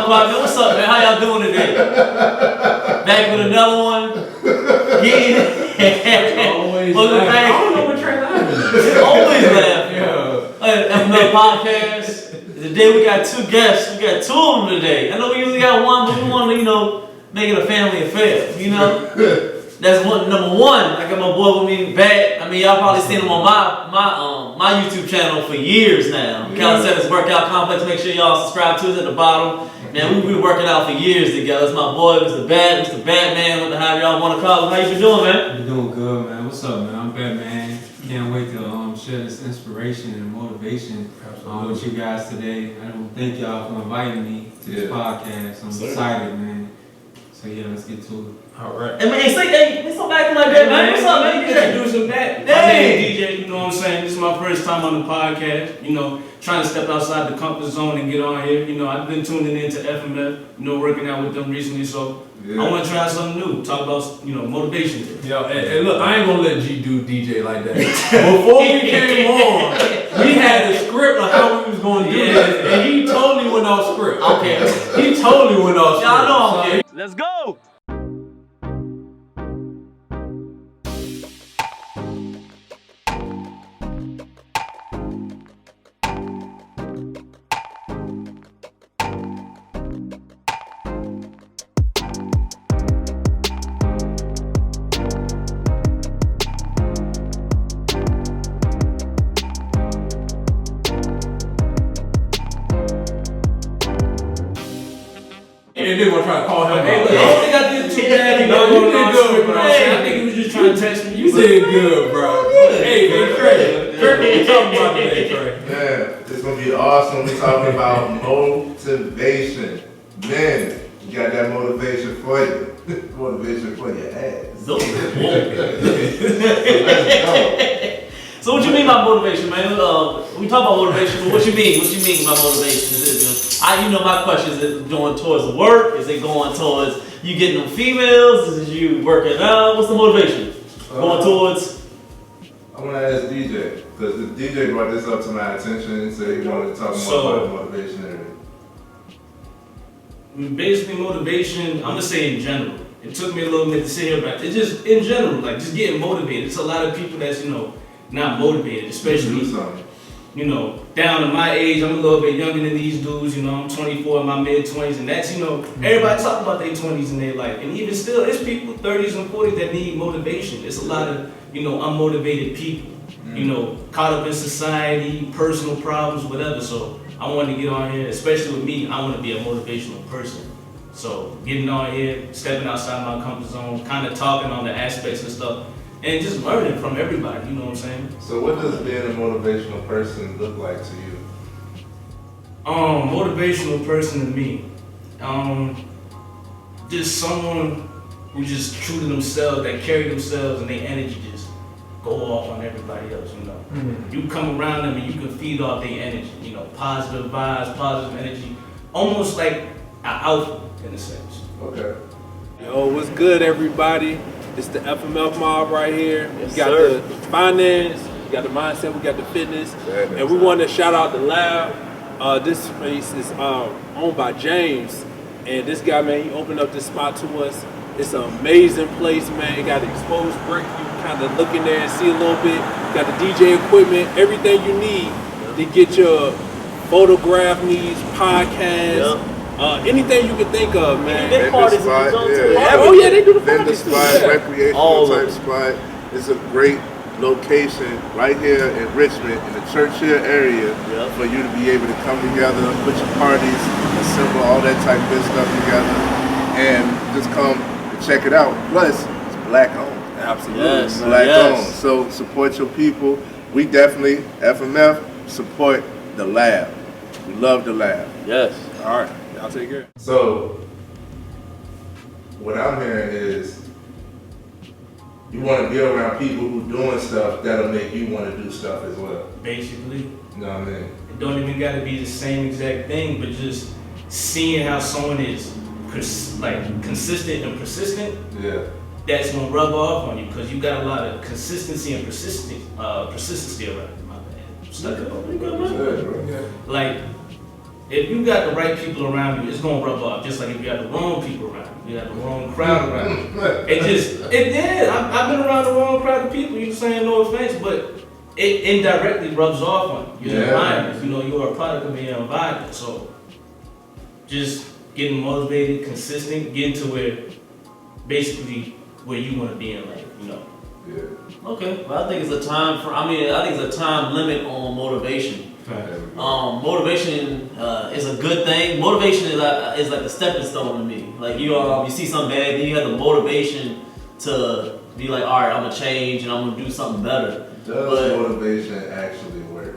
Squad, man. What's up, man? How y'all doing today? Back with another one. Yeah. Always Welcome laugh. back. I don't know what Trey laughing It's always laughing. Yeah. FMF podcast. Today we got two guests. We got two of them today. I know we usually got one, but we want to, make it a family affair. That's number one. I got my boy with me back. I mean, y'all probably seen him on my YouTube channel for years now. Calisthenics Workout Complex. Make sure y'all subscribe to us at the bottom. Man, we've been working out for years together. That's my boy, Mr. Batman, what the hell y'all want to call him. How you been doing, man? Been doing good, man. What's up, man? I'm Batman. Can't wait to share this inspiration and motivation with you guys today. I don't thank y'all for inviting me to this podcast. I'm excited, man. So yeah, let's get to it. All right. Hey, man, say something back like that, man. What's up, man? Introducing back. My name DJ, you know what I'm saying? This is my first time on the podcast, trying to step outside the comfort zone and get on here. I've been tuning into FMF, working out with them recently, so I want to try something new. Talk about, motivation. Yo, and look, I ain't gonna let G do DJ like that. Before we came on, we had a script on how we was gonna do this, and he totally went off script. Okay. He totally went off script. Y'all know I'm okay. Let's go. And then we're trying to call him Hey, out. look, I don't think I did too bad. You did good, bro. I think he was just trying to test me. You did good, bro. Hey, man, Trey, what you talking about today, Trey? Man, it's gonna be awesome. We're talking about motivation. Men, you got that motivation for you. Motivation for your ass. Let's go. So what you mean by motivation, man? We talk about motivation, but what you mean? What you mean by motivation? My question is it going towards the work? Is it going towards you getting them females? Is it you working out? What's the motivation? Going towards? I want to ask DJ, because the DJ brought this up to my attention and said he wanted to talk more about motivation area. Basically, motivation, I'm going to say in general. It took me a little bit to sit here, but it's just in general, like just getting motivated. It's a lot of people that's, not motivated, especially, down to my age. I'm a little bit younger than these dudes, I'm 24 in my mid-20s, and that's, everybody talking about their 20s in their life. And even still, there's people 30s and 40s that need motivation. It's a lot of, unmotivated people, caught up in society, personal problems, whatever. So I wanted to get on here, especially with me, I want to be a motivational person. So getting on here, stepping outside my comfort zone, kind of talking on the aspects and stuff, and just learning from everybody, you know what I'm saying? So what does being a motivational person look like to you? Motivational person to me, just someone who just true to themselves, that carry themselves and their energy just go off on everybody else, You come around them and you can feed off their energy, positive vibes, positive energy, almost like an alpha in a sense. Okay. Yo, what's good, everybody? It's the FMF mob right here. Yes, We got the finance, we got the mindset, we got the fitness, and we want to shout out the lab. This space is owned by James, and this guy, man, he opened up this spot to us. It's an amazing place, man. It got exposed brick. You can kind of look in there and see a little bit. Got the DJ equipment, everything you need to get your photograph needs, podcast. Anything you can think of, man. Big parties spot, Oh yeah, they do the vendor parties spot, too. recreational type spot. It's a great location right here in Richmond, in the Churchill area, for you to be able to come together, put your parties, assemble all that type of good stuff together, and just come and check it out. Plus, it's black owned. Absolutely. Yes, Black owned. So support your people. We definitely, FMF, support the lab. We love the lab. Yes. All right, y'all take care. So, what I'm hearing is you want to be around people who doing stuff that'll make you want to do stuff as well. Basically, You know what I mean? it don't even got to be the same exact thing, but just seeing how someone is consistent and persistent. Yeah. That's gonna rub off on you because you got a lot of consistency and persistency around. My bad. Stuck up. Good, bro. Like if you got the right people around you, it's gonna rub off. Just like if you got the wrong people around you, you got the wrong crowd around you. I've been around the wrong crowd of people. You saying no offense, but it indirectly rubs off on you. Your environment. You know, you're a product of your environment. So just getting motivated, consistent, getting to basically where you want to be in life. You know. Yeah. Okay, well, I think it's a time limit on motivation. Motivation is a good thing. Motivation is like a stepping stone to me. Like you see something bad, then you have the motivation to be like, all right, I'm gonna change and I'm gonna do something better. Does motivation actually work?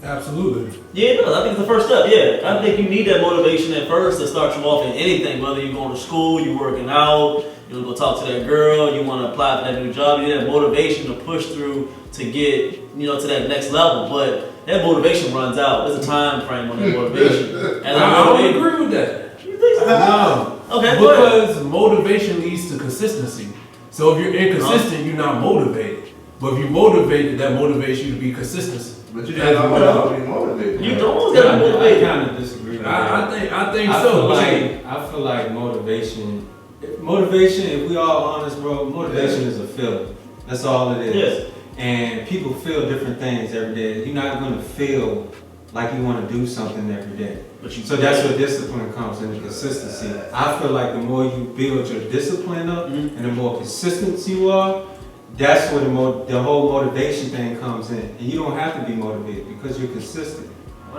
Absolutely. Yeah, it does. I think it's the first step. Yeah, I think you need that motivation at first to start you off in anything. Whether you're going to school, you're working out, you want to go talk to that girl, you want to apply for that new job, you need that motivation to push through to get to that next level. But that motivation runs out. There's a time frame on that motivation. I don't agree with that. You think so? No. Okay. Because motivation leads to consistency. So if you're inconsistent, you're not motivated. But if you're motivated, that motivates you to be consistent. But you don't always be motivated. You don't get motivated. I kind of disagree with that. I think so. I feel like motivation, if we all honest, bro, motivation is a feeling. That's all it is. Yes. And people feel different things every day. You're not going to feel like you want to do something every day. So that's where discipline comes in, the consistency. I feel like the more you build your discipline up and the more consistent you are, that's where the whole motivation thing comes in. And you don't have to be motivated because you're consistent.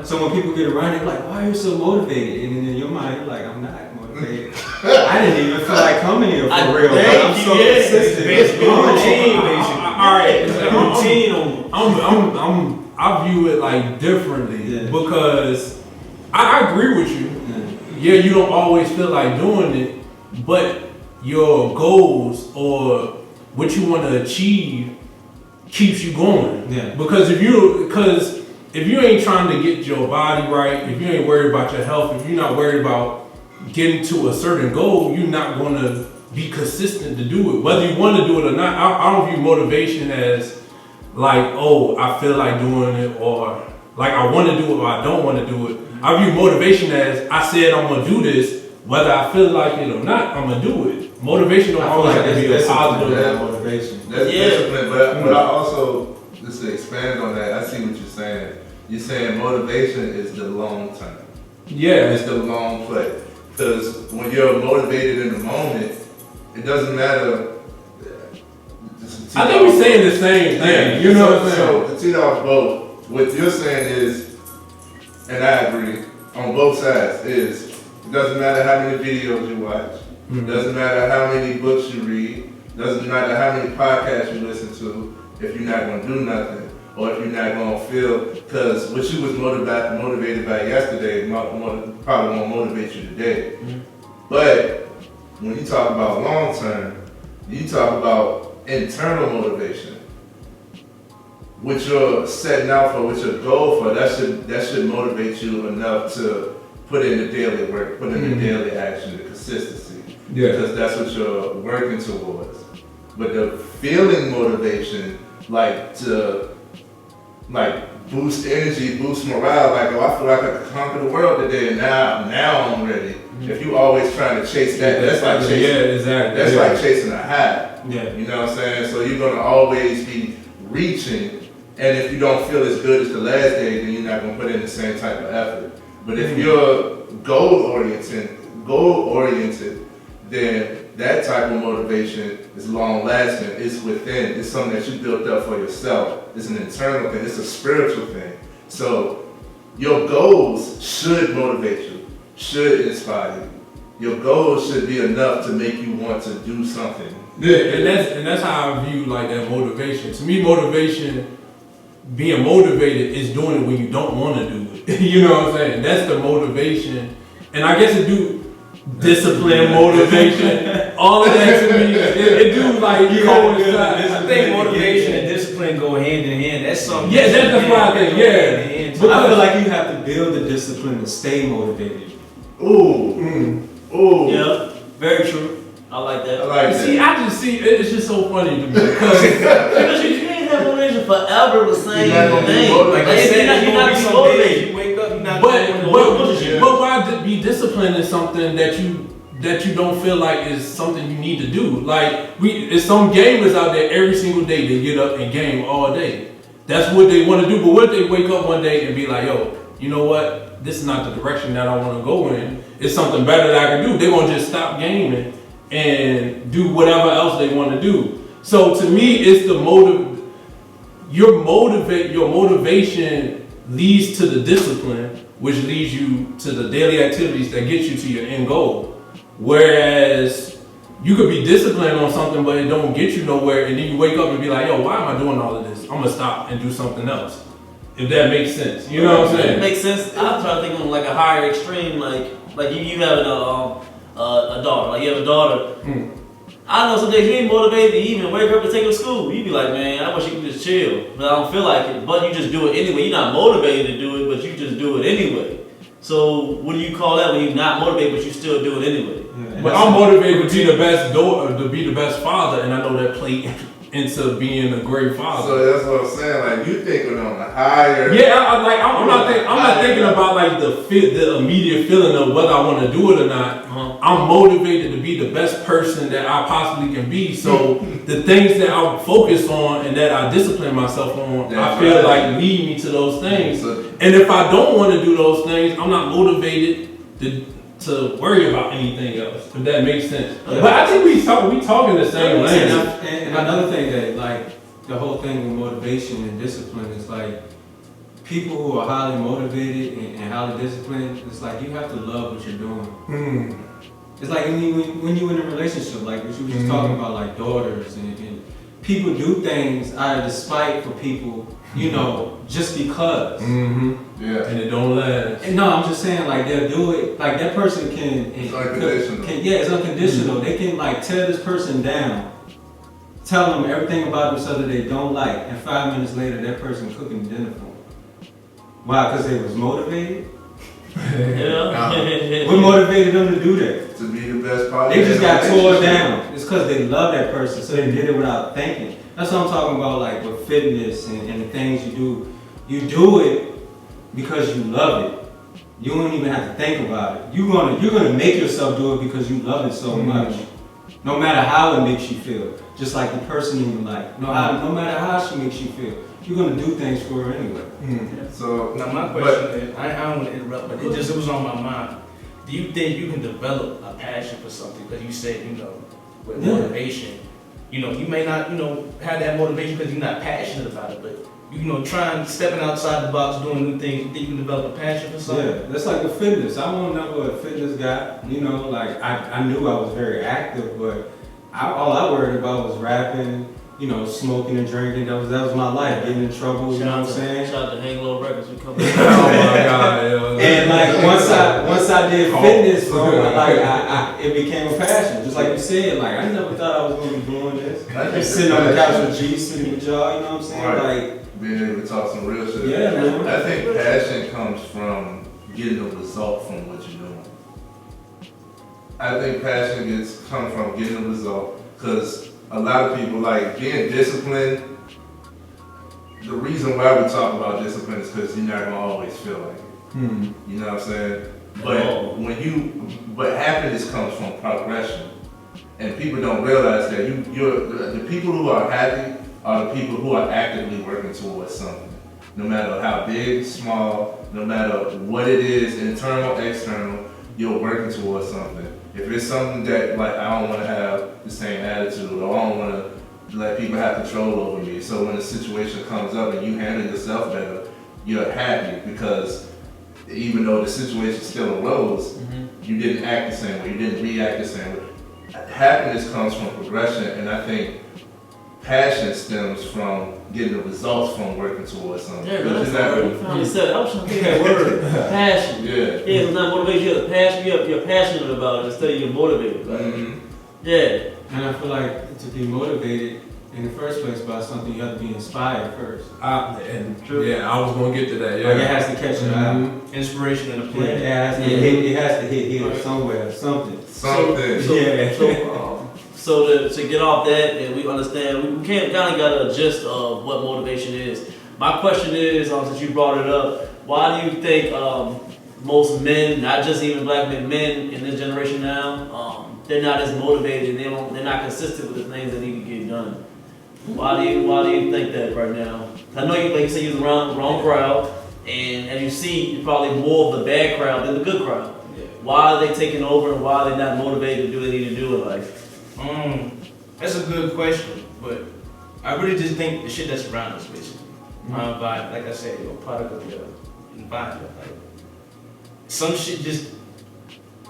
So when people get around, they're like, why are you so motivated? And in your mind, you're like, I'm not motivated. I didn't even feel like coming here for real. But I'm so consistent. Basically, routine, basically. All right. It's a routine on. I view it like differently because I agree with you. Yeah, you don't always feel like doing it, but your goals or what you want to achieve keeps you going. Yeah. Because if you ain't trying to get your body right, if you ain't worried about your health, if you're not worried about getting to a certain goal, you're not going to be consistent to do it. Whether you want to do it or not, I don't view motivation as like, oh, I feel like doing it, or like I want to do it or I don't want to do it. I view motivation as I said I'm going to do this, whether I feel like it or not, I'm going to do it. Motivation don't always have to be a positive motivation. That's discipline, but I also, just to expand on that, I see what you're saying. You're saying motivation is the long term. Yeah. It's the long play. Because when you're motivated in the moment, it doesn't matter. I think we're saying the same thing. You know what I'm saying? So to tee off both, what you're saying is, and I agree, on both sides, is it doesn't matter how many videos you watch, doesn't matter how many books you read, doesn't matter how many podcasts you listen to, if you're not going to do nothing, or if you're not going to feel, because what you was motivated by yesterday probably won't motivate you today. But when you talk about long term, you talk about internal motivation. What you're setting out for, what your goal for, that should motivate you enough to put in the daily work, put in the daily action, the consistency. Yeah. Because that's what you're working towards. But the feeling motivation, like to boost energy, boost morale, like, oh, I feel like I could conquer the world today, and now I'm ready. If you always trying to chase that, that's like chasing. Yeah, exactly. That's like chasing a high. Yeah. You know what I'm saying? So you're gonna always be reaching, and if you don't feel as good as the last day, then you're not gonna put in the same type of effort. But if you're goal oriented, then that type of motivation is long lasting. It's within. It's something that you built up for yourself. It's an internal thing. It's a spiritual thing. So your goals should motivate you, should inspire you. Your goals should be enough to make you want to do something. Yeah, and that's how I view like that motivation. To me, motivation, being motivated is doing it when you don't want to do it. You know what I'm saying? That's the motivation. And I guess it do discipline, motivation, all of that to me, it do like coincide. I think motivation and discipline go hand in hand. That's something. Yeah, that's why I think, yeah. I feel like you have to build the discipline to stay motivated. Ooh. Ooh. Yeah, very true. I like that. I like that. See, it's just so funny to me because Because you can't have motivation forever the same You're not gonna be thing. motivated. Like I said, you're not there's gonna be some days motivated. you wake up, you're not like but why be disciplined in something that you don't feel like is something you need to do? Like it's some gamers out there every single day they get up and game all day. That's what they want to do. But what if they wake up one day and be like, yo, you know what? This is not the direction that I want to go in. It's something better that I can do. They're gonna just stop gaming and do whatever else they want to do. So to me, it's the your motivation leads to the discipline, which leads you to the daily activities that get you to your end goal. Whereas you could be disciplined on something, but it don't get you nowhere, and then you wake up and be like, yo, why am I doing all of this? I'm gonna stop and do something else. If that makes sense. You know what I'm saying? It makes sense. I'm trying to think on like a higher extreme, like you having a daughter. Like you have a daughter. I know some days you ain't motivated to even wake up and take her to school. You be like, man, I wish you could just chill, but I don't feel like it. But you just do it anyway. You're not motivated to do it, but you just do it anyway. So what do you call that when you're not motivated, but you still do it anyway? Yeah, but I'm motivated to be the best to be the best father, and I know that played into being a great father. So that's what I'm saying. Like you thinking on a higher. Yeah, I'm not thinking about like the immediate feeling of whether I want to do it or not. I'm motivated to be the best person that I possibly can be. So the things that I focus on and that I discipline myself on, I feel like lead me to those things. And if I don't want to do those things, I'm not motivated to worry about anything else. If that makes sense. But I think we talking the same language. And another thing that like the whole thing with motivation and discipline is like people who are highly motivated and highly disciplined. It's like you have to love what you're doing. It's like when you're in a relationship, like what you were just talking about, like daughters and people do things out of despite for people, you know, just because. Yeah. And it don't last. And no, I'm just saying, like they'll do it. Like that person can. It's unconditional. Yeah, it's unconditional. They can like tear this person down, tell them everything about themselves that they don't like, and 5 minutes later, that person cooking dinner for them. Why? Because they was motivated. What motivated them to do that? To be the best part. They just got tore down. It's because they love that person, so they did it without thinking. That's what I'm talking about, like with fitness and the things you do. You do it because you love it. You don't even have to think about it. You're gonna make yourself do it because you love it so much. No matter how it makes you feel. Just like the person you like. No matter how she makes you feel. You're gonna do things for her anyway. So now my question is, I don't want to interrupt, but it was on my mind. Do you think you can develop a passion for something? Because you said, you know, with motivation, you know, you may not, you know, have that motivation because you're not passionate about it, but you know, stepping outside the box, doing new things, you think you can develop a passion for something? Yeah, that's like with fitness. I was never a fitness guy, you know, like I knew I was very active, but all I worried about was rapping, you know, smoking and drinking. That was my life, getting in trouble, you know what I'm saying? Shout out to Hang Low Records, we come Oh my God. And like once I did fitness, bro, like it became a passion. Just like you said, like I never thought I was gonna be doing this. Just sitting on the couch with G, sitting with y'all, you know what I'm saying? Right. Like being able to talk some real shit. Yeah, man. I think passion comes from getting a result from what you're doing. I think passion comes from getting a result, because a lot of people, like being disciplined, the reason why we talk about discipline is because you're not gonna always feel like it. You know what I'm saying? But happiness comes from progression. And people don't realize that the people who are happy are the people who are actively working towards something. No matter how big, small, no matter what it is, internal, external, you're working towards something. If it's something that, like, I don't want to have the same attitude, or I don't want to let people have control over me, so when a situation comes up and you handle yourself better, you're happy because even though the situation still arose, you didn't act the same way, you didn't react the same way. Happiness comes from progression, and I think passion stems from getting the results from working towards something. Yeah, that's the word. You finally said it. I was trying to think of that word. Passion. Yeah. Yeah, it's not motivation. You're passion. You're passionate about it instead of you're motivated. Right? Yeah. And I feel like to be motivated in the first place by something, you have to be inspired first. I was gonna get to that. Yeah, Like it has to catch your eye. Inspiration in the Yeah, play. it has to hit here somewhere, something. So to get off that, and we understand, we can't kind of got a gist of what motivation is. My question is, since you brought it up, why do you think most men, not just even black men in this generation now, they're not as motivated, they're not consistent with the things that need to get done? Why do you think that right now? I know you, like you said, you're around the wrong crowd, and as you see, probably more of the bad crowd than the good crowd. Yeah. Why are they taking over, and why are they not motivated to do what they need to do in life? That's a good question, but I really just think the shit that's around us, basically. My vibe, like I said, you're a product of your environment. Like, some shit just,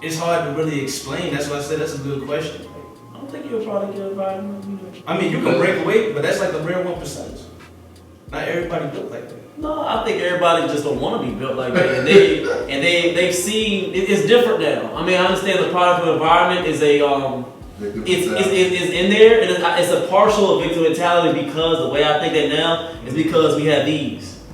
it's hard to really explain. That's why I said that's a good question. Like, I don't think you're a product of your environment. I mean, you can break away, but that's like the rare 1%. Not everybody built like that. No, I think everybody just don't want to be built like that, and they've seen it's different now. I mean, I understand the product of environment is a it's in there, and it's a partial victim mentality because the way I think that now is because we have these.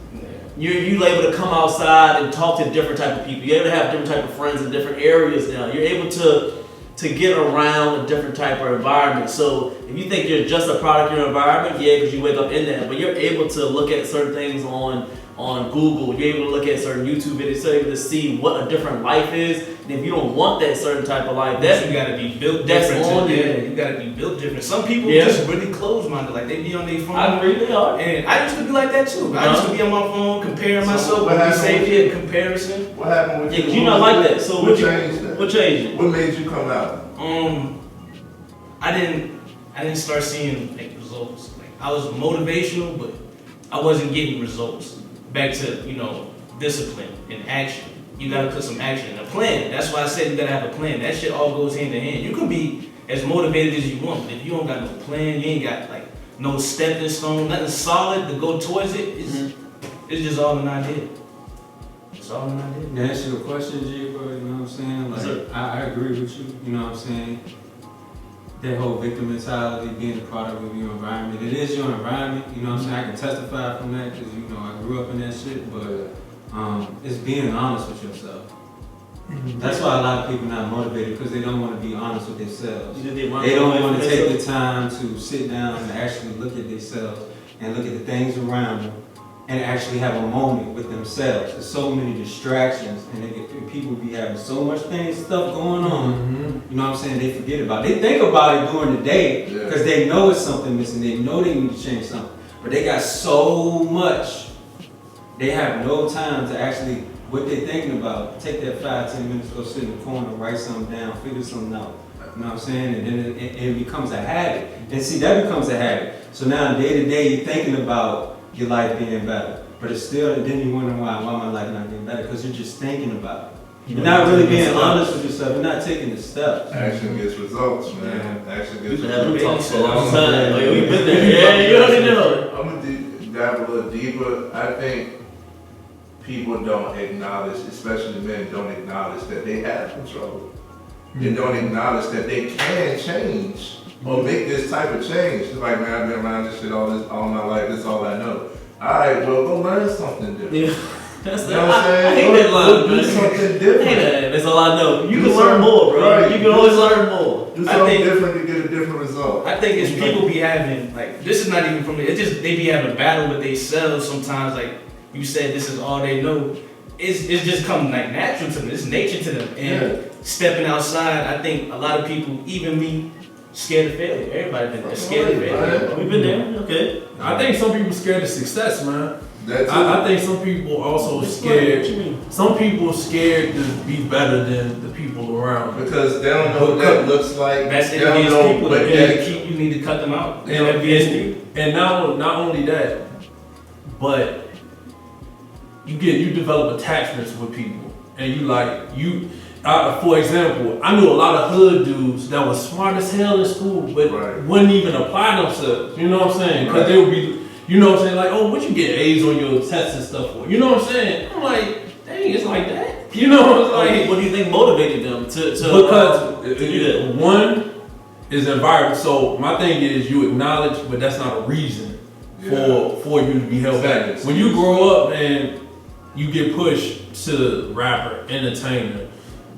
You're able to come outside and talk to different type of people. You're able to have different type of friends in different areas now. You're able to get around a different type of environment. So if you think you're just a product of your environment, yeah, because you wake up in that, but you're able to look at certain things on Google. You're able to look at certain YouTube videos, so you're able to see what a different life is. And if you don't want that certain type of life, you gotta be built different. That's on there. You gotta be built different. Some people just really closed-minded, like they be on their phone. I agree, they are. And I used to be like that too. I used to be on my phone comparing myself with safety and comparison. What happened with you? You're not like that. So what changed that? What changed it? What made you come out? I didn't start seeing like results. Like I was motivational, but I wasn't getting results. Back to discipline and action. You gotta put some action in a plan. That's why I said you gotta have a plan. That shit all goes hand in hand. You can be as motivated as you want, but if you don't got no plan, you ain't got like no stepping stone, nothing solid to go towards it. It's just all an idea. It's all an idea. To answer your question, G, bro, you know what I'm saying? Like, I agree with you, you know what I'm saying? That whole victim mentality, being a product of your environment. It is your environment, you know what I'm saying? I can testify from that because, I grew up in that shit, but it's being honest with yourself. That's why a lot of people not motivated, because they don't want to be honest with themselves. They don't want to take the time to sit down and actually look at themselves and look at the things around them and actually have a moment with themselves. There's so many distractions, and people be having so much stuff going on. You know what I'm saying? They forget about it. They think about it during the day because they know it's something missing. They know they need to change something, but they got so much. They have no time to actually what they're thinking about. Take that 5-10 minutes, go sit in the corner, write something down, figure something out. You know what I'm saying? And then it becomes a habit. And see, that becomes a habit. So now day to day, you're thinking about your life being better, but it's still, and then you wonder why my life not getting better, because you're just thinking about it. You're not really being honest with yourself. You're not taking the steps. Action gets results, man. Action gets results. We've talked for a long time. We've been there. Yeah, you already know. I'm gonna dive a little deeper. I think people don't acknowledge, especially men, don't acknowledge that they have control. They don't acknowledge that they can change or make this type of change. It's like, man, I've been around this shit all my life. This is all I know. All right, well, go learn something different. Yeah. That's you know what I'm saying? I hate that line. Do something different. That's all I know. You can learn more, bro. Right. You can always learn more. Do something different to get a different result. I think it's people be having, like, this is not even from me. It's just they be having a battle with themselves sometimes. Like you said, this is all they know. It's just come like natural to them. It's nature to them. And stepping outside, I think a lot of people, even me, scared of failure. Everybody been there, scared of failure. We've been there. Okay. I think some people scared of success, man. That's I think some people also scared. Some people scared to be better than the people around them. Because they don't know what that looks like. That's they don't envious know, people. but You need to cut them out. And not only that, but you develop attachments with people, and for example, I knew a lot of hood dudes that was smart as hell in school, but wouldn't even apply themselves. You know what I'm saying? Because they would be, you know what I'm saying, like, oh, what you get A's on your tests and stuff for? You know what I'm saying? I'm like, dang, it's like that. You know what I'm saying? What do you think motivated them to do that? One is environment. So my thing is, you acknowledge, but that's not a reason for you to be held back. When you grow up and you get pushed to rapper, entertainer,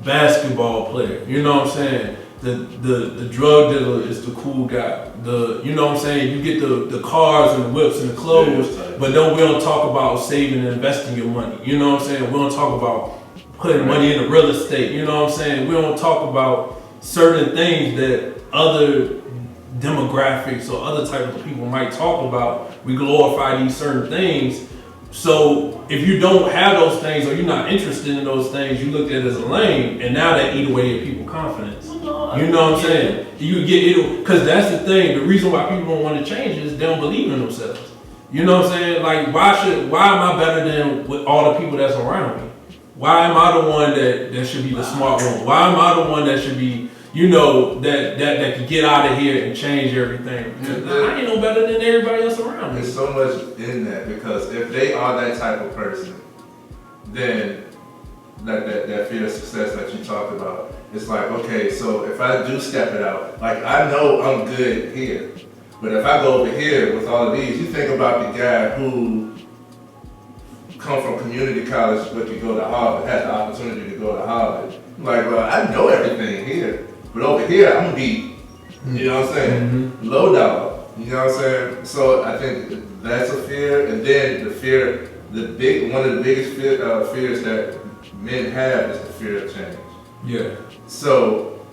basketball player, you know what I'm saying? the drug dealer is the cool guy. You know what I'm saying? You get the cars and the whips and the clothes, but then we don't talk about saving and investing your money. You know what I'm saying? We don't talk about putting money into real estate. You know what I'm saying? We don't talk about certain things that other demographics or other types of people might talk about. We glorify these certain things. So if you don't have those things or you're not interested in those things, you look at it as a lame, and now that eat away at people's confidence. You know what I'm saying? You get it, because that's the thing. The reason why people don't want to change is they don't believe in themselves. You know what I'm saying? Like, why am I better than with all the people that's around me? Why am I the one that should be the smart one? Why am I the one that should be, you know, that can get out of here and change everything? I ain't no better than everybody else around me. There's so much in that, because if they are that type of person, then that fear of success that you talked about, it's like, okay, so if I do step it out, like I know I'm good here, but if I go over here with all of these, you think about the guy who come from community college but could go to Harvard, had the opportunity to go to Harvard. Like, well, I know everything here, but over here I'm gonna be, you know what I'm saying, low dollar. You know what I'm saying? So I think that's a fear, and then the fear, one of the biggest fears that men have is the fear of change. Yeah. So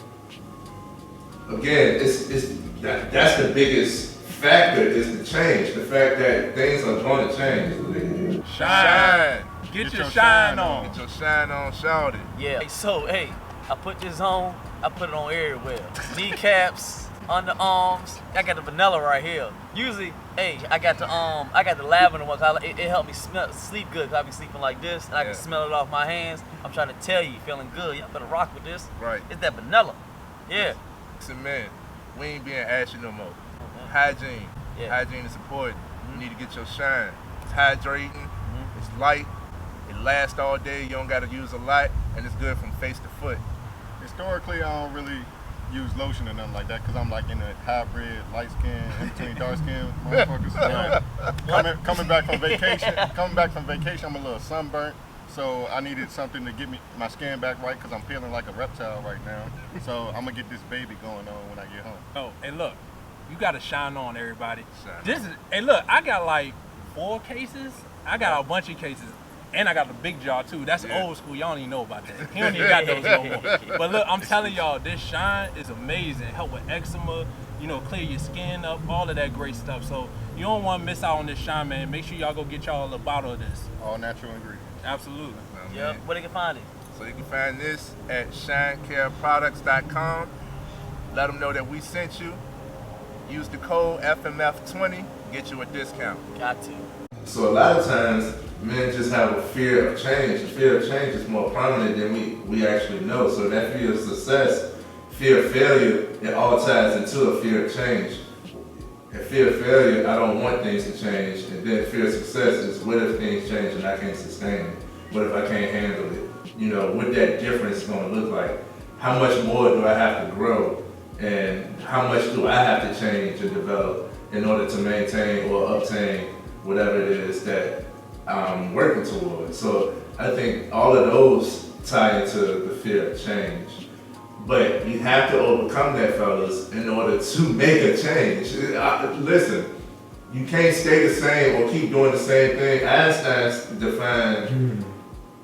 again, that's the biggest factor, is the change. The fact that things are going to change. Shine. Get your shine on. Get your shine on, shout it. Yeah. So hey, I put this on. I put it on everywhere. Kneecaps, underarms. I got the vanilla right here. Usually, hey, I got the lavender one. It helped me sleep good. Cause I be sleeping like this, and I can smell it off my hands. I'm trying to tell you, feeling good. Y'all better rock with this. Right. It's that vanilla. Yeah. Listen, man, we ain't being ashy no more. Hygiene. Yeah. Hygiene is important. You need to get your shine. It's hydrating. It's light. It lasts all day. You don't got to use a lot, and it's good from face to foot. Historically, I don't really use lotion or nothing like that because I'm like in a hybrid, light skin, in between dark skin motherfuckers. Coming back from vacation, I'm a little sunburnt. So I needed something to get my skin back right because I'm feeling like a reptile right now. So I'm gonna get this baby going on when I get home. Oh, and look, you gotta shine on, everybody. Hey, look, I got like 4 cases. I got a bunch of cases. And I got the big jar too. That's old school. Y'all don't even know about that. He don't even got those no more. But look, I'm telling y'all, this shine is amazing. Help with eczema, you know, clear your skin up, all of that great stuff. So you don't want to miss out on this shine, man. Make sure y'all go get y'all a bottle of this. All natural ingredients. Absolutely. Yep. Where they can find it? So you can find this at shinecareproducts.com. Let them know that we sent you. Use the code FMF20, get you a discount. Got to. So a lot of times, men just have a fear of change. The fear of change is more prominent than we actually know. So that fear of success, fear of failure, it all ties into a fear of change. And fear of failure, I don't want things to change. And then fear of success is, what if things change and I can't sustain it? What if I can't handle it? You know, what that difference is going to look like? How much more do I have to grow? And how much do I have to change and develop in order to maintain or obtain whatever it is that I'm working towards? So I think all of those tie into the fear of change. But you have to overcome that, fellas, in order to make a change. Listen, you can't stay the same or keep doing the same thing. Einstein defined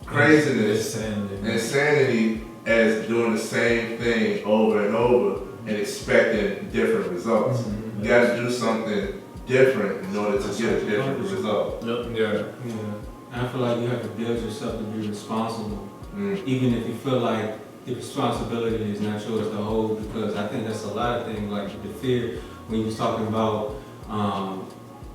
craziness, insanity as doing the same thing over and over and expecting different results. You got to do something different in order to get a different result. Yeah. I feel like you have to build yourself to be responsible, even if you feel like the responsibility is not yours to hold, because I think that's a lot of things, like the fear when you was talking about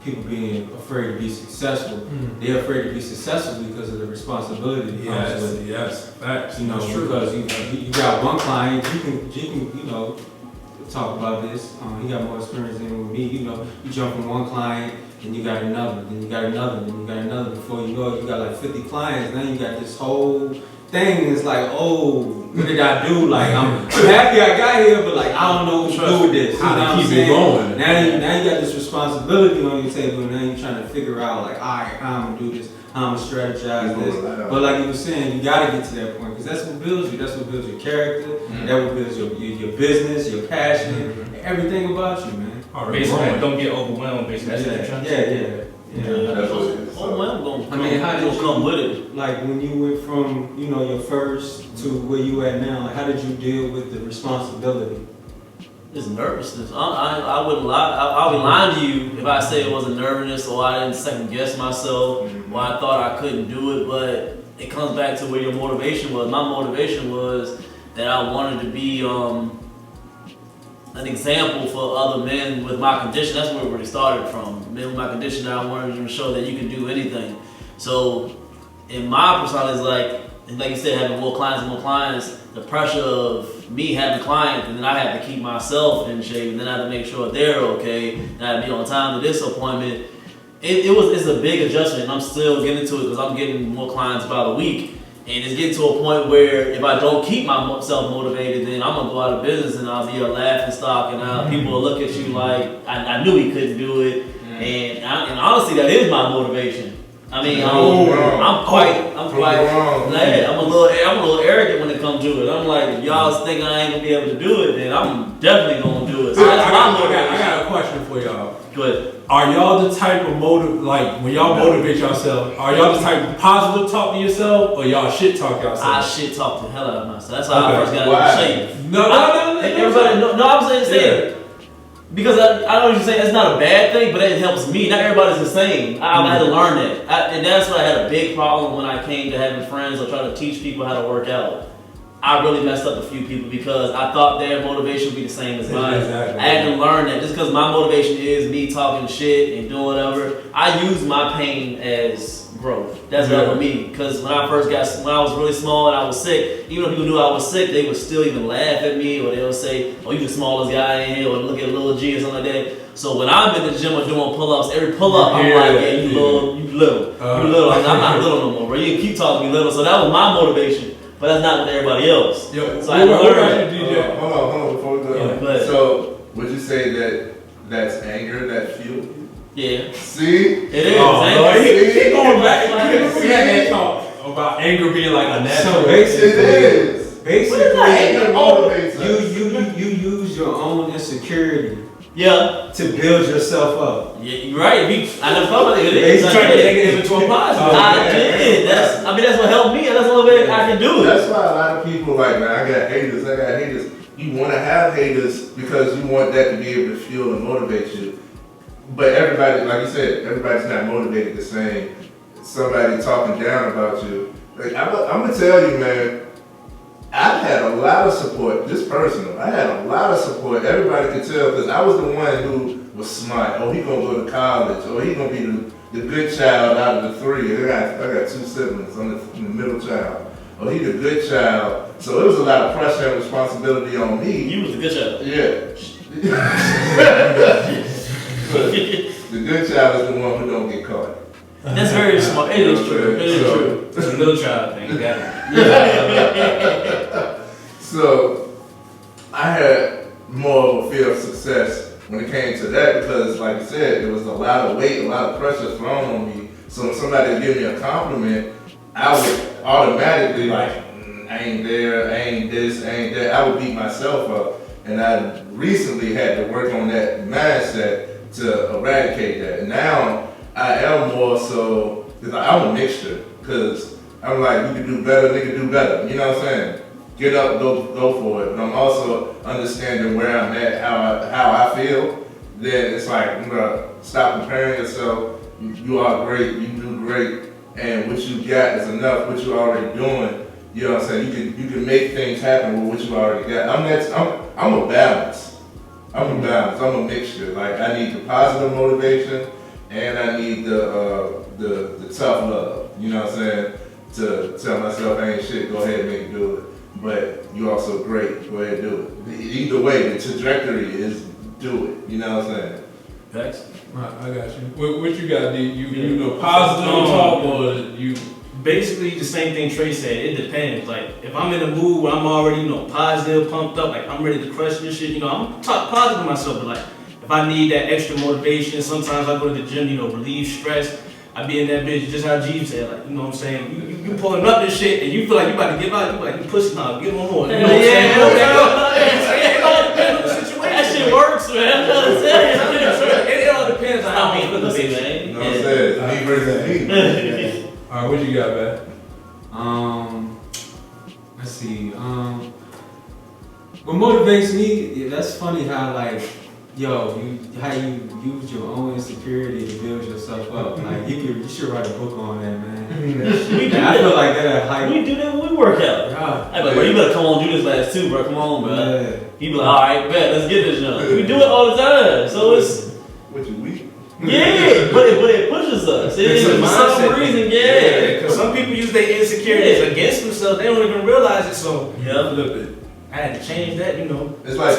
people being afraid to be successful. They're afraid to be successful because of the responsibility that comes with it. Yes, facts. You know, because you got one client, you can, you know, talk about this. He got more experience than me. You know, you jump from one client, then you got another, then you got another, then you got another. Before you know it, you got like 50 clients. Then you got this whole thing. It's like, oh, what did I do? Like, I'm happy I got here, but like, I don't know what to do with this. How to keep it going. Now you got this responsibility on your table, and now you're trying to figure out, like, all right, how I'm gonna do this, I'm gonna strategize this. But like you were saying, you gotta get to that point because that's what builds you. That's what builds your character. That what builds your business, your passion, everything about you, man. Basically, don't get overwhelmed. Basically, that's what you're trying to say. That's what it is. How did you come with it? Like when you went from your first to where you at now, like how did you deal with the responsibility? It's nervousness. I wouldn't lie. I'll be lying to you if I say it wasn't nervousness or I didn't second guess myself or I thought I couldn't do it. But it comes back to where your motivation was. My motivation was that I wanted to be an example for other men with my condition. That's where it really started from. Men with my condition, I wanted to show that you can do anything. So in my persona, it's like you said, having more clients and more clients, the pressure of me having clients, and then I have to keep myself in shape, and then I have to make sure they're okay, and I have to be on time to this appointment. It's a big adjustment, and I'm still getting to it because I'm getting more clients by the week. And it's getting to a point where if I don't keep myself motivated, then I'm gonna go out of business and I'll be a laughing stock, and people will look at you like I knew he couldn't do it. And honestly, that is my motivation. I mean, I'm quite glad. I'm a little arrogant when it comes to it. I'm like, if y'all think I ain't gonna be able to do it, then I'm definitely gonna do it. So that's my motivation. I got a question for y'all. Go ahead. Are y'all the type of like when y'all motivate yourself, are y'all the type of positive talk to yourself or y'all shit talk yourself? I shit talk the hell out of myself. That's how I first got into shape. No, I'm saying because I know what you're saying. It's not a bad thing, but it helps me. Not everybody's the same. I had to learn that, and that's why I had a big problem when I came to having friends or trying to teach people how to work out. I really messed up a few people because I thought their motivation would be the same as mine. Exactly. I had to learn that just because my motivation is me talking shit and doing whatever, I use my pain as growth. That's what for me. Because when I was really small and I was sick, even if people knew I was sick, they would still even laugh at me, or they would say, "Oh, you the smallest guy in here," or look at little G or something like that. So when I'm in the gym or doing pull-ups, every pull-up I'm like, "Yeah, you little, you little." I'm not little no more, bro. You can keep talking me little. So that was my motivation. But that's not with everybody else. Yo, so I learned. Hold on, before we go. So, would you say that that's anger that fuel? Yeah. See? It is. He going back. We had that talk about anger being like a natural. So basically, it is. you use your own insecurity. Yeah. To build yourself up. Yeah, you're right. I never thought about it. He's trying to make it into a positive. I did. That's what helped me, and that's the only way I can do it. That's why a lot of people like, man, I got haters. You want to have haters because you want that to be able to fuel and motivate you. But everybody, like you said, everybody's not motivated the same. Somebody talking down about you. Like I'm gonna tell you, man. I've had a lot of support, just personal. I had a lot of support. Everybody could tell because I was the one who was smart. Oh, he gonna go to college. Oh, he gonna be the good child out of the three. I got two siblings. I'm the middle child. Oh, he the good child. So it was a lot of pressure and responsibility on me. You was the good child. Yeah. The good child is the one who don't get caught. That's very smart. It is true. It is true. It's a middle child thing. You got it. So I had more of a fear of success when it came to that because, like I said, there was a lot of weight, a lot of pressure thrown on me. So when somebody would give me a compliment, I would automatically like, I ain't there, I ain't this, I ain't that. I would beat myself up. And I recently had to work on that mindset to eradicate that. And now I am more so, because I'm a mixture, because I'm like, you can do better, nigga do better. You know what I'm saying? Get up, go for it. But I'm also understanding where I'm at, how I feel. Then it's like, I'm gonna stop comparing yourself. You are great, you do great, and what you got is enough. What you're already doing, you know what I'm saying? You can make things happen with what you already got. I'm a balance. I'm a mixture. Like I need the positive motivation, and I need the tough love. You know what I'm saying? To tell myself I ain't shit, go ahead and make it do it. But you also great, go ahead and do it. Either way, the trajectory is do it. You know what I'm saying? Thanks. I got you. What you got? You know, positive talk or you? Basically, the same thing Trey said. It depends. Like, if I'm in a mood where I'm already, positive, pumped up, like I'm ready to crush this shit, I'm talk positive to myself. But like, if I need that extra motivation, sometimes I go to the gym, relieve stress. I be in that bitch just how G said, like, you know what I'm saying? You pulling up this shit and you feel like you about to give out, you like, you pushing out, get on more. You know what I'm saying? That shit works, man. It all depends on how people look at it. You know what I'm saying? Me versus me. All right, what you got, man? Let's see. What motivates me? That's funny how like, how you use your own insecurity to build yourself up. Like you should write a book on that, man. I feel like that hype. We do that when we work out. I be like, bro, you better come on do this last too, bro. Come on, bro. Yeah. You be like, all right, bet, let's get this done. We do it all the time, so it's. What you weak? Yeah, but it pushes us. For some reason, yeah. Because some people use their insecurities against themselves. They don't even realize it. So yeah, Flip it. I had to change that, you know. It's like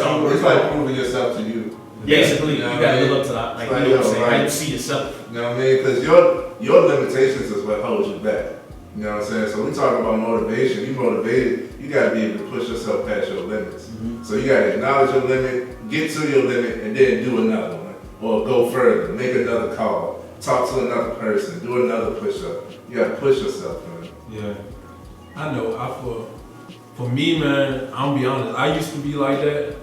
proving yourself to you. Basically, You know you what I gotta mean? live up to that. Like, Like, you know what I'm saying? right. How you see yourself. You know what I mean? Because your limitations is what holds you back. You know what I'm saying? So we talk about motivation. You motivated, you gotta be able to push yourself past your limits. So you gotta acknowledge your limit, get to your limit, and then do another one. Or go further, make another call, talk to another person, do another push-up. You gotta push yourself, man. Yeah. I know. For me, man, I'm gonna be honest. I used to be like that,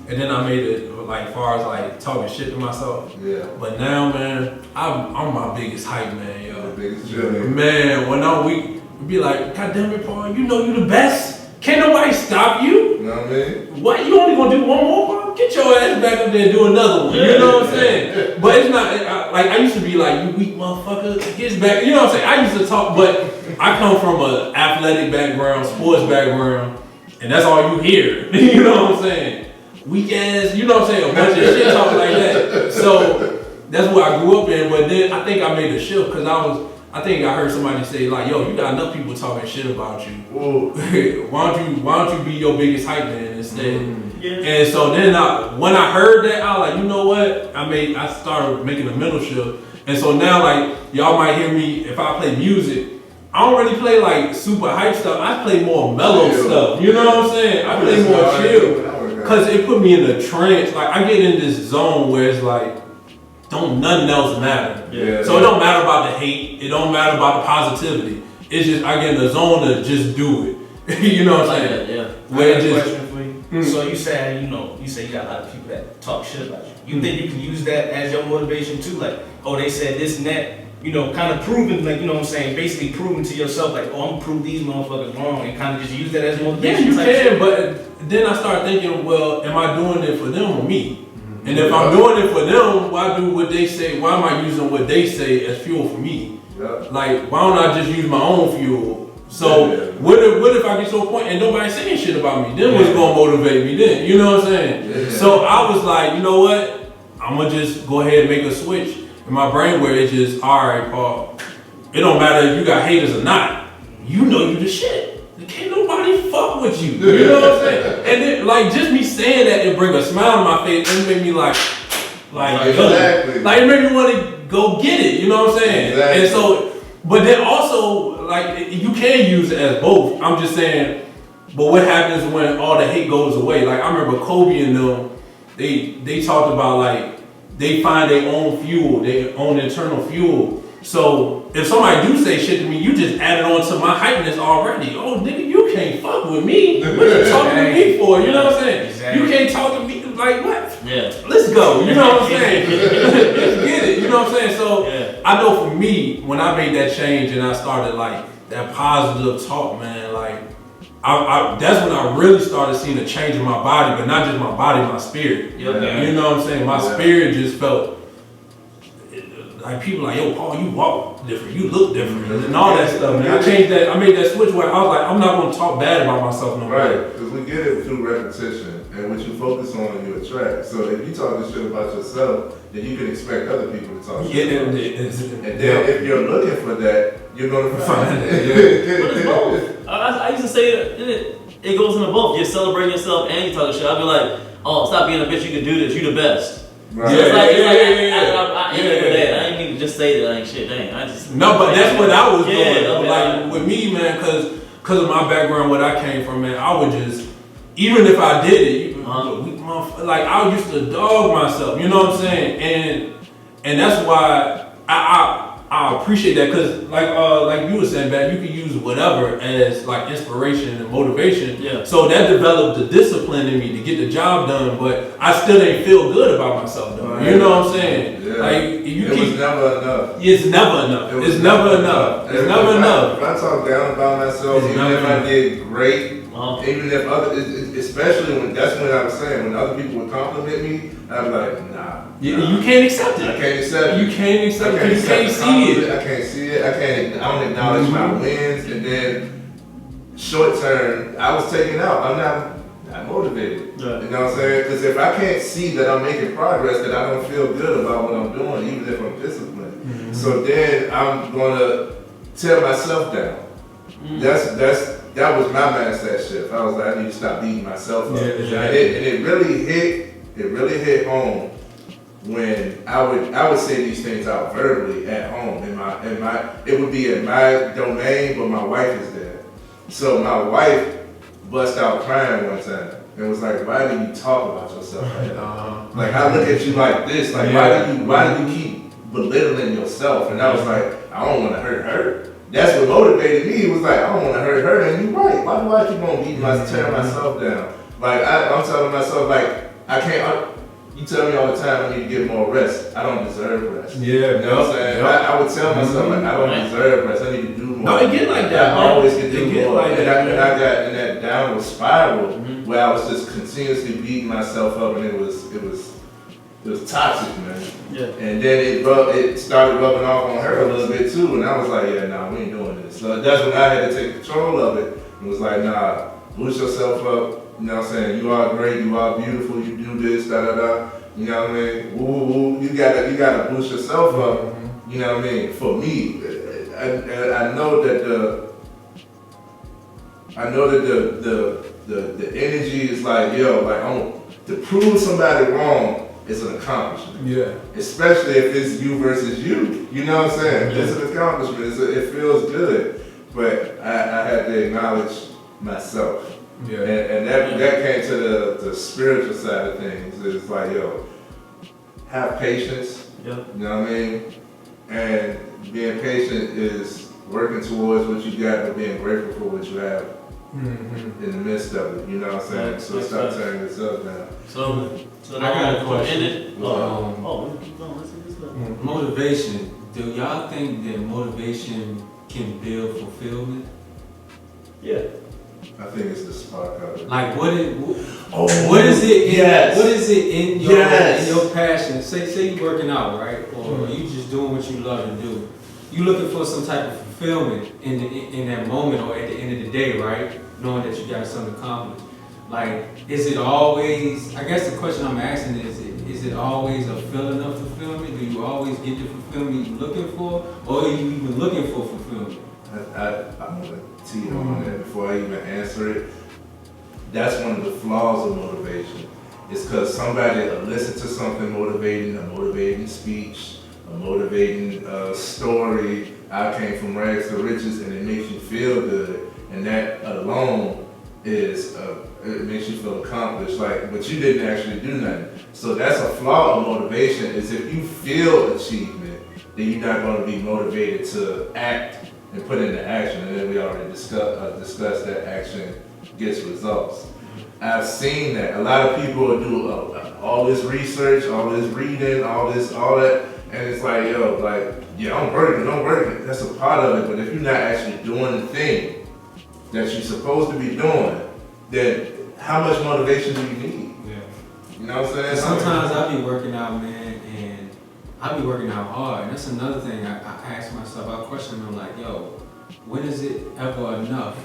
and then I made it like far as like talking shit to myself. Yeah. But now, man, I'm my biggest hype man, yo. The biggest cheerleader. Man, when I'm weak, be like, God damn it, Paul, you know you the best. Can't nobody stop you. You know what I mean? What, you only gonna do one more, Paul? Get your ass back up there and do another one. You know what I'm saying? But it's not, I used to be like, you weak motherfucker, get back. You know what I'm saying? I used to talk, but I come from an athletic background, sports background, and that's all you hear. You know what I'm saying? Weak ass, you know what I'm saying? A bunch of shit talk like that. So that's what I grew up in, but then I think I made a shift because I think I heard somebody say like, yo, you got enough people talking shit about you. why don't you be your biggest hype man instead? Yeah. And so then when I heard that, I was like, you know what? I started making a mental shift. And so now like, y'all might hear me, if I play music, I don't really play like super hype stuff. I play more mellow stuff. You know what I'm saying? I play more chill. Cause it put me in a trance. Like I get in this zone where it's like, don't nothing else matter. Yeah. So it don't matter about the hate. It don't matter about the positivity. It's just I get in the zone to just do it. You know what I'm saying? Yeah. Where I got it a just question for you. So you say, you got a lot of people that talk shit about you. You think you can use that as your motivation too? Like, oh, they said this and that. Kind of proving, like, you know what I'm saying? Basically proving to yourself, like, oh, I'm gonna prove these motherfuckers wrong, and kind of just use that as motivation. yeah, you type can. shit. But then I start thinking, well, am I doing it for them or me? And if I'm doing it for them, why do what they say? Why am I using what they say as fuel for me? Yeah. Like, why don't I just use my own fuel? So what if I get to a point and nobody's saying shit about me? Then what's gonna motivate me then? You know what I'm saying? Yeah. So I was like, you know what? I'm gonna just go ahead and make a switch in my brain where it's just, all right, Paul. It don't matter if you got haters or not. You know you the shit. Can't nobody fuck with you. You know what I'm saying? And then, like, just me saying that, it bring a smile on my face and it made me like Exactly. like it made me want to go get it. You know what I'm saying? Exactly. And so, but then also, like, you can use it as both. I'm just saying, but what happens when all the hate goes away? Like, I remember Kobe and them, they talked about, like, they find their own fuel, their own internal fuel. So if somebody do say shit to me, you just added on to my hypeness already. Oh, nigga, you can't fuck with me. What you talking to me for? You know what I'm saying? Exactly. You can't talk to me like what? Yeah. Let's go. You know what I'm saying? Let's get it. You know what I'm saying? So Yeah. I know for me, when I made that change and I started like that positive talk, man, like I that's when I really started seeing a change in my body, but not just my body, my spirit. Yeah. You know what I'm saying? My spirit just felt like people like, yo, Paul, you walk different, you look different, and all that stuff, man. I changed that, I made that switch where I was like, I'm not gonna talk bad about myself no more. Right, because we get it through repetition, and what you focus on, you attract. So if you talk this shit about yourself, then you can expect other people to talk shit about you. And then if you're looking for that, you're gonna find it. But it's both. I used to say it goes into both. You're celebrating yourself and you talking shit. I'll be like, oh, stop being a bitch, you can do this, you the best. Right. So I ended with that. I didn't mean to just say that I ain't shit. Dang, I just No, but that's what I was doing. okay, Like with me, man, cause of my background, what I came from, man, I would just, even if I did it, like I used to dog myself. You know what I'm saying? And that's why I appreciate that because like you were saying, man, you can use whatever as like inspiration and motivation. Yeah. So that developed the discipline in me to get the job done, but I still didn't feel good about myself though. Right. You know what I'm saying? Yeah. Like you was never enough. It's never enough. It was It's never enough. It's never enough. If I talk down about myself, It's even never if I enough. did great, Uh-huh. even if especially when that's when I was saying when other people would compliment me, I'm like, nah. You can't accept I it. can't accept it. You can't accept it. You accept can't the see compliment. it. I can't see it. I don't acknowledge my wins, and then short term, I was taken out. I'm not motivated. Yeah. You know what I'm saying? Because if I can't see that I'm making progress, then I don't feel good about what I'm doing, even if I'm disciplined. So then I'm gonna tear myself down. That was my mindset shift. I was like, I need to stop beating myself up. Yeah, And exactly. it really hit home when I would say these things out verbally at home it would be in my domain, but my wife is there. So my wife bust out crying one time and was like, "Why do you talk about yourself like that? Like I look at you like this. Like why do you keep belittling yourself?" And I was like, "I don't want to hurt her." That's what motivated me. It was like, I don't want to hurt her, and you're right. Why do I keep on tearing myself down? Like I'm telling myself, like I can't. You tell me all the time I need to get more rest. I don't deserve rest. Yeah, You know what I'm saying? I would tell myself like I don't deserve rest. I need to do more. No, it get like that. I always can It do get more. like And that, I got in that downward spiral where I was just continuously beating myself up, and it was toxic, man. Yeah. And then it started rubbing off on her a little bit too, and I was like, yeah, nah, we ain't doing this. So that's when I had to take control of it. And was like, nah, boost yourself up. You know what I'm saying? You are great. You are beautiful. You do this, da da da. You know what I mean? Woo woo. You gotta boost yourself up. You know what I mean? For me, I know that the energy is like, yo, like to prove somebody wrong is an accomplishment. Yeah. Especially if it's you versus you. You know what I'm saying? Yeah. It's an accomplishment. It feels good. But I had to acknowledge myself. Yeah. And that came to the spiritual side of things. It's like, yo, have patience. Yeah. You know what I mean? And being patient is working towards what you got, but being grateful for what you have in the midst of it. You know what I'm saying? Right. So stop tearing yourself down. So I got a question. Let's keep going. Let's see this up. Motivation. Do y'all think that motivation can build fulfillment? Yeah. I think it's the spark of it. Like what is it? Yes. What is it in your Yes. in your passion? Say you're working out, right? Or you just doing what you love to do. You looking for some type of fulfillment in that moment or at the end of the day, right? Knowing that you got something accomplished. Like, is it always? I guess the question I'm asking is it always a feeling of fulfillment? Do you always get the fulfillment you're looking for, or are you even looking for fulfillment? I'm gonna tee you on that before I even answer it. That's one of the flaws of motivation. It's because somebody will listen to something motivating, a motivating speech, a motivating story. I came from rags to riches, and it makes you feel good, and that alone is it makes you feel accomplished. Like, but you didn't actually do nothing. So that's a flaw of motivation. Is if you feel achievement, then you're not going to be motivated to act and put into action. And then we already discussed that action gets results. I've seen that a lot of people do all this research, all this reading, all that, and it's like, yo, like, yeah, I'm working. That's a part of it. But if you're not actually doing the thing that you're supposed to be doing, then how much motivation do you need? Yeah. You know what I'm saying? Sometimes I be working out, man, and I be working out hard. And that's another thing I ask myself. I question them like, yo, when is it ever enough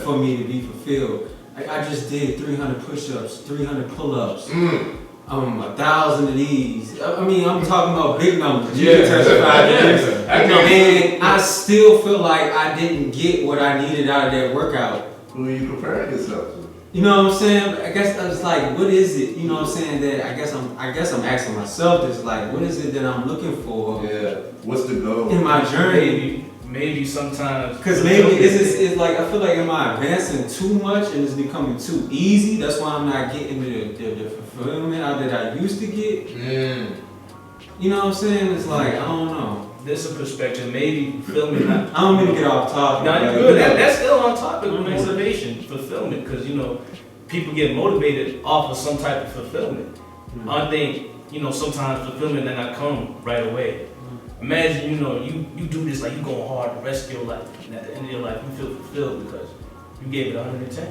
for me to be fulfilled? I just did 300 push-ups, 300 pull-ups, 1,000 of these. I mean, I'm talking about big numbers. You can testify to this. And I still feel like I didn't get what I needed out of that workout. Who are you comparing yourself to? You know what I'm saying? I guess I was like, what is it? You know what I'm saying? That I guess I'm asking myself this, like, what is it that I'm looking for? Yeah. What's the goal? In my journey. Maybe sometimes. Because maybe it's like, I feel like, am I advancing too much and it's becoming too easy? That's why I'm not getting the fulfillment out that I used to get. Mm. You know what I'm saying? It's like, I don't know. this is a perspective, maybe fulfillment. Not, I don't mean to get off topic. no, you're good. That's still on topic with motivation, fulfillment, because you know, people get motivated off of some type of fulfillment. I think, you know, sometimes fulfillment does not come right away. Imagine, you know, you do this like you going hard the rest of your life, and at the end of your life you feel fulfilled because you gave it 110.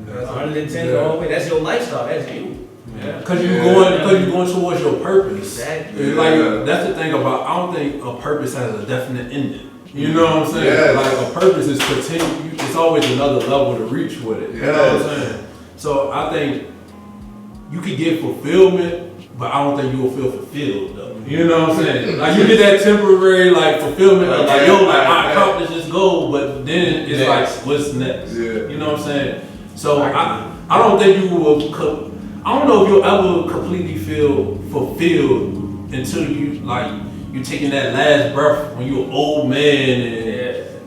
110 the whole way. That's your lifestyle. That's you. Because you're going towards your purpose. Exactly. Like that's the thing about. I don't think a purpose has a definite ending. You know what I'm saying? Yes. Like a purpose is continue. It's always another level to reach with it. You know what I'm saying? So I think you could get fulfillment, but I don't think you will feel fulfilled though. You know what I'm saying? Like you get that temporary like fulfillment of like, yo, like I accomplished this goal, but then it's like, what's next? You know what I'm saying? So I don't think you will. I don't know if you'll ever completely feel fulfilled until you're taking that last breath when you're an old man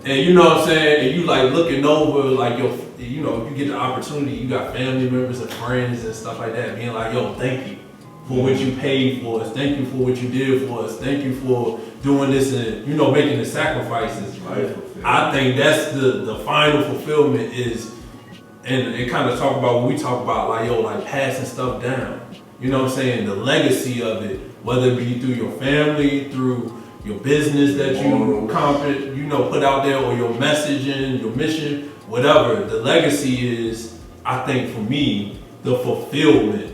and you know what I'm saying, and you like looking over like your, you know, you get the opportunity, you got family members and friends and stuff like that being like, yo, thank you for what you paid for us, thank you for what you did for us, thank you for doing this and, you know, making the sacrifices. I think that's the final fulfillment is. And it kind of talk about what we talk about, like, yo, like passing stuff down. You know what I'm saying? The legacy of it, whether it be through your family, through your business that you put out there, or your messaging, your mission, whatever. The legacy is, I think for me, the fulfillment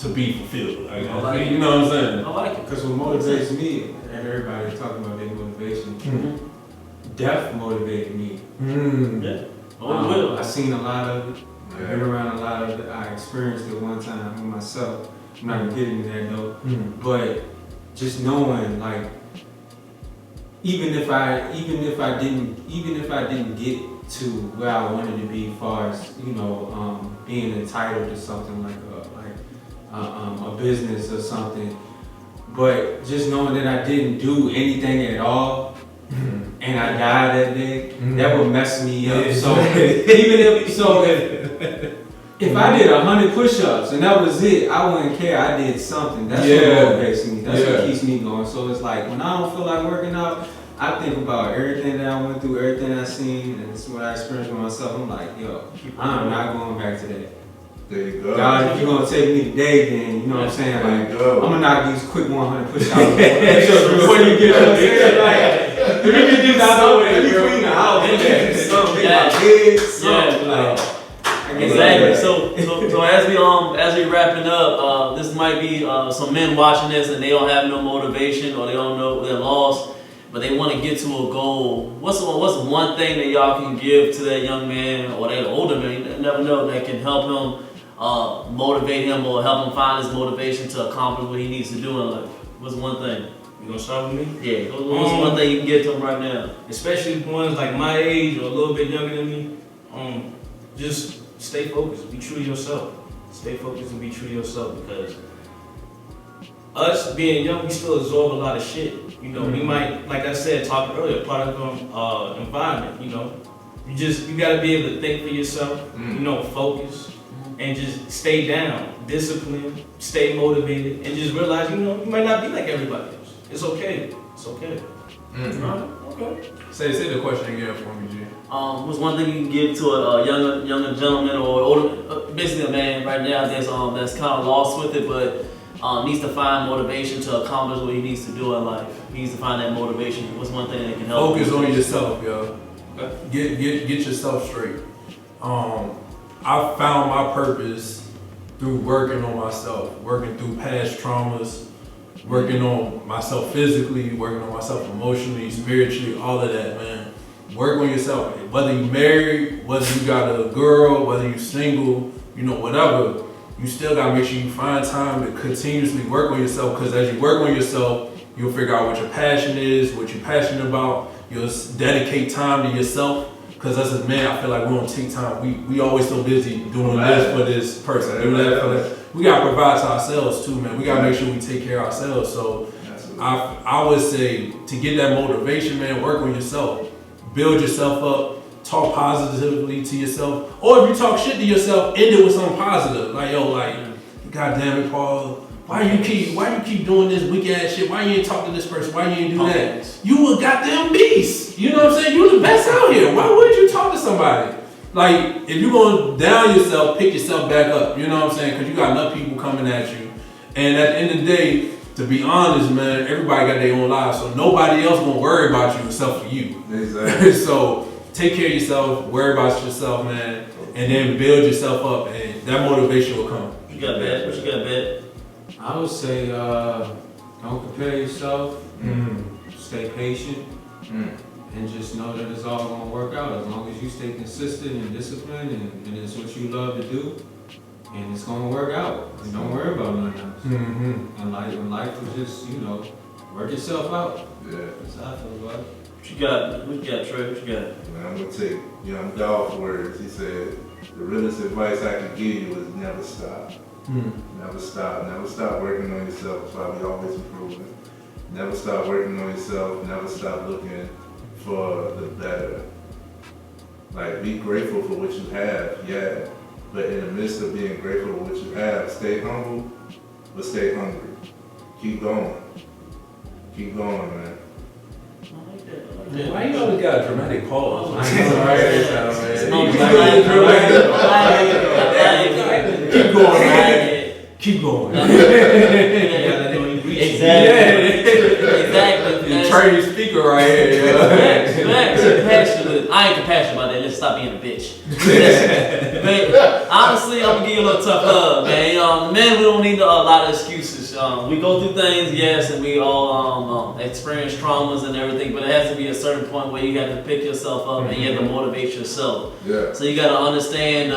to be fulfilled. You know what I'm saying? I like it. Because what motivates me, and everybody talking about their motivation, death motivated me. I've seen a lot of it. I've been around a lot of it. I experienced it one time with myself. I'm not gonna get into that though. But just knowing, like, even if I didn't get to where I wanted to be, as far as, you know, being entitled to something like a business or something, but just knowing that I didn't do anything at all. And I died that day, that would mess me up. So if I did 100 push-ups and that was it, I wouldn't care. I did something. That's what motivates me. That's what keeps me going. So it's like when I don't feel like working out, I think about everything that I went through, everything I seen, and it's what I experienced with myself. I'm like, yo, I'm not going back to that. There you go. God, if you're gonna take me today, then you know what I'm saying. Like, I'm gonna knock these quick 100 push-ups before you get up there. Like, if you can do something, if you clean the house, Exactly. So as we wrapping up, this might be some men watching this and they don't have no motivation or they don't know they're lost, but they want to get to a goal. What's one thing that y'all can give to that young man or that older man? You never know, that can help him, motivate him or help him find his motivation to accomplish what he needs to do in life. What's one thing? You gonna start with me? Yeah. What's one thing you can give to him right now? Especially ones like my age or a little bit younger than me. Just stay focused. Be true to yourself. Stay focused and be true to yourself, because us being young, we still absorb a lot of shit. You know, we might, like I said, talking earlier, part of the environment. You know, you gotta be able to think for yourself. You know, focus and just stay down, discipline, stay motivated, and just realize, you know, you might not be like everybody else. It's okay. It's okay. Alright, okay. Say the question again for me, G. What's one thing you can give to a younger gentleman or older, basically a man right now that's kind of lost with it, but needs to find motivation to accomplish what he needs to do in life. He needs to find that motivation. What's one thing that can help? Focus on yourself, yo. Get yourself straight. I found my purpose through working on myself, working through past traumas, working on myself physically, working on myself emotionally, spiritually, all of that, man. Work on yourself. Whether you married, whether you got a girl, whether you single, you know, whatever, you still gotta make sure you find time to continuously work on yourself, because as you work on yourself, you'll figure out what your passion is, what you're passionate about. You'll dedicate time to yourself, because as a man, I feel like we don't take time. We always so busy doing this for this person, doing that for that. We gotta provide to ourselves too, man. We gotta make sure we take care of ourselves. So I would say, to get that motivation, man, work on yourself. Build yourself up, talk positively to yourself. Or if you talk shit to yourself, end it with something positive. Like, yo, like, God damn it, Paul why you keep doing this weak ass shit? Why you ain't talk to this person? Why you ain't do that? You a goddamn beast. You know what I'm saying? You the best out here. Why wouldn't you talk to somebody? Like, if you gonna down yourself, pick yourself back up. You know what I'm saying? Because you got enough people coming at you. And at the end of the day, to be honest, man, everybody got their own lives, so nobody else gonna worry about you except for you. Exactly. So take care of yourself, worry about yourself, man, and then build yourself up, and that motivation will come. What you got, Bet? What you got, Bet? I would say, don't compare yourself. Stay patient. And just know that it's all gonna work out as long as you stay consistent and disciplined and it's what you love to do, and it's gonna work out. And don't worry about nothing else. And life is just, work yourself out. Yeah. That's how I feel about it. What you got? What you got, Trey? What you got? Man, I'm gonna take Young Dolph's words. He said, the realest advice I can give you is never stop. Never stop. Never stop working on yourself. That's why we always improving. Never stop working on yourself. Never stop looking for the better. Like, be grateful for what you have, yeah. But in the midst of being grateful for what you have, stay humble, but stay hungry. Keep going. Keep going, man. Why you always got a dramatic pause? Keep going, man. Keep going. Exactly. Trained speaker right here. Passionate. I ain't compassionate about that. Let's stop being a bitch. But honestly, I'm gonna give you a little tough love, man. Men, we don't need a lot of excuses. We go through things, yes, and we all experience traumas and everything, but it has to be a certain point where you have to pick yourself up and you have to motivate yourself. Yeah. So you got to understand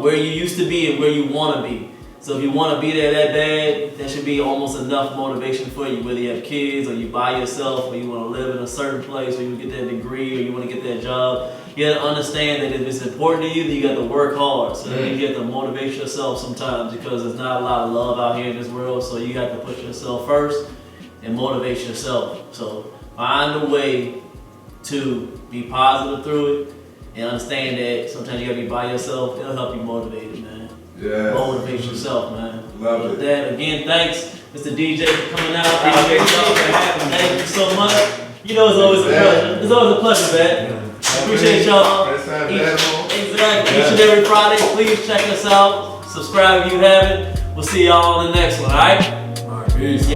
where you used to be and where you want to be. So if you want to be there that bad, that should be almost enough motivation for you, whether you have kids or you by yourself or you want to live in a certain place or you get that degree or you want to get that job. You got to understand that if it's important to you, then you got to work hard. So then you have to motivate yourself sometimes because there's not a lot of love out here in this world. So you have to put yourself first and motivate yourself. So find a way to be positive through it and understand that sometimes you got to be by yourself. It'll help you motivate it, man. Yeah. Motivate yourself, man. Love With it. that, again, thanks, Mr. DJ, for coming out. Thank you so much. You know, it's always a pleasure. It's always a pleasure, man. Appreciate y'all. Exactly. Each and every Friday, please check us out. Subscribe if you haven't. We'll see y'all on the next one, all right? All right, peace.